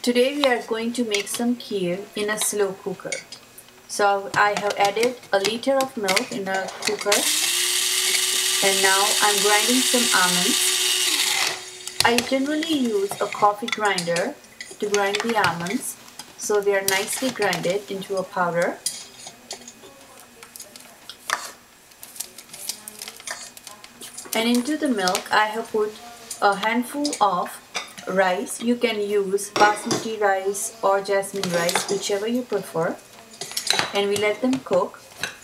Today we are going to make some kheer in a slow cooker. So I have added a liter of milk in a cooker and now I'm grinding some almonds. I generally use a coffee grinder to grind the almonds so they are nicely grinded into a powder. And into the milk I have put a handful of rice. You can use basmati rice or jasmine rice, whichever you prefer. And we let them cook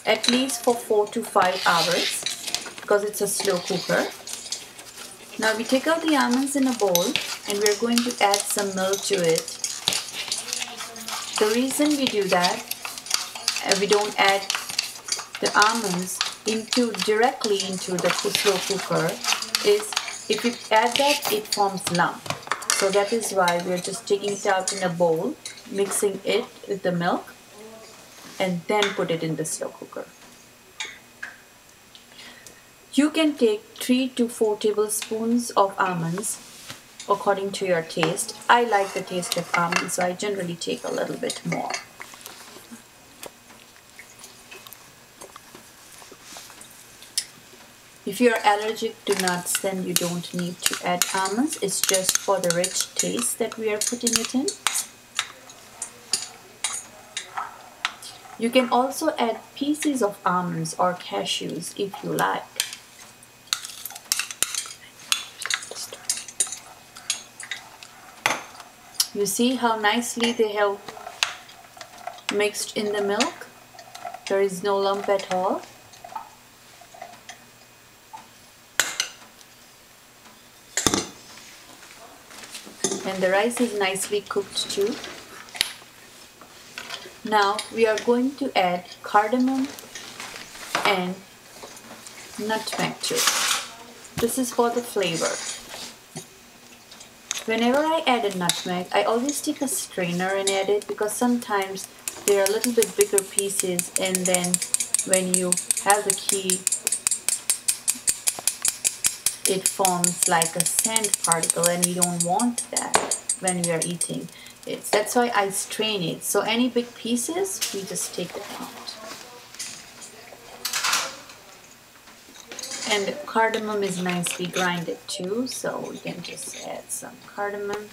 at least for 4 to 5 hours because it's a slow cooker. Now we take out the almonds in a bowl and we're going to add some milk to it. The reason we do that, we don't add the almonds directly into the slow cooker, is if you add that, it forms lump. So that is why we're just taking it out in a bowl, mixing it with the milk, and then put it in the slow cooker. You can take 3 to 4 tablespoons of almonds according to your taste. I like the taste of almonds, so I generally take a little bit more. If you are allergic to nuts, then you don't need to add almonds. It's just for the rich taste that we are putting it in. You can also add pieces of almonds or cashews if you like. You see how nicely they have mixed in the milk? There is no lump at all. And the rice is nicely cooked too. Now we are going to add cardamom and nutmeg to it. This is for the flavor. Whenever I add a nutmeg, I always take a strainer and add it because sometimes they are a little bit bigger pieces, and then when you have the kheer, it forms like a sand particle, and we don't want that when we are eating it. That's why I strain it. So any big pieces, we just take them out. And cardamom is nicely grinded too, so we can just add some cardamom.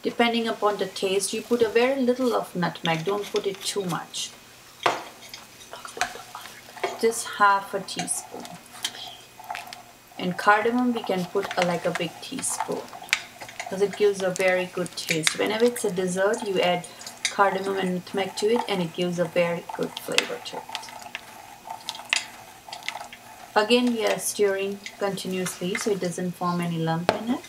Depending upon the taste, you put a very little of nutmeg, don't put it too much. Just half a teaspoon. And cardamom we can put like a big teaspoon because it gives a very good taste. Whenever it's a dessert, you add cardamom and nutmeg to it and it gives a very good flavor to it. Again, we are stirring continuously so it doesn't form any lump in it.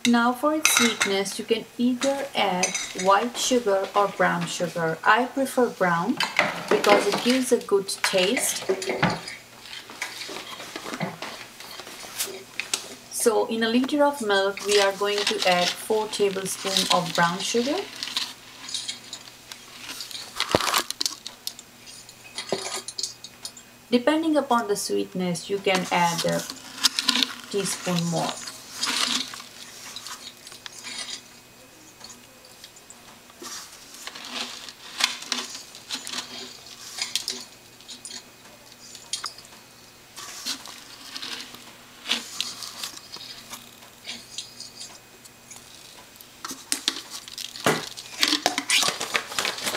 Now for its sweetness, you can either add white sugar or brown sugar. I prefer brown because it gives a good taste. So in a liter of milk, we are going to add 4 tablespoons of brown sugar. Depending upon the sweetness, you can add a teaspoon more.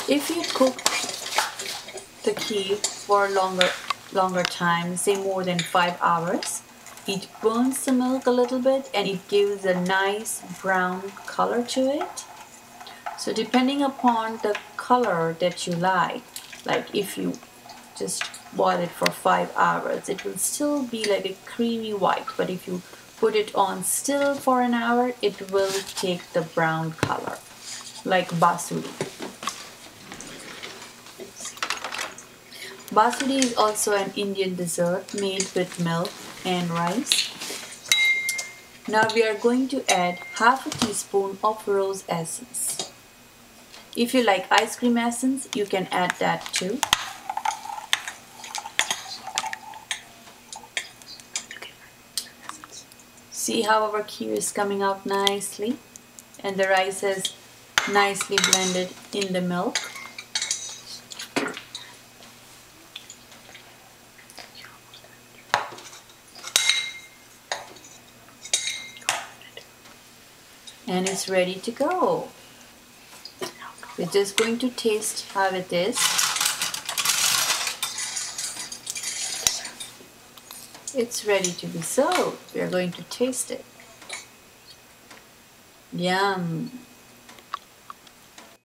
If you cook the kheer for a longer time, say more than 5 hours, it burns the milk a little bit and it gives a nice brown color to it. So depending upon the color that you like if you just boil it for 5 hours, it will still be like a creamy white, but if you put it on still for an hour, it will take the brown color, like basuri. Basuri is also an Indian dessert made with milk and rice. Now we are going to add half a teaspoon of rose essence. If you like ice cream essence, you can add that too. See how our kheer is coming out nicely, and the rice is nicely blended in the milk. And it's ready to go. We're just going to taste how it is. It's ready to be served. We are going to taste it. Yum!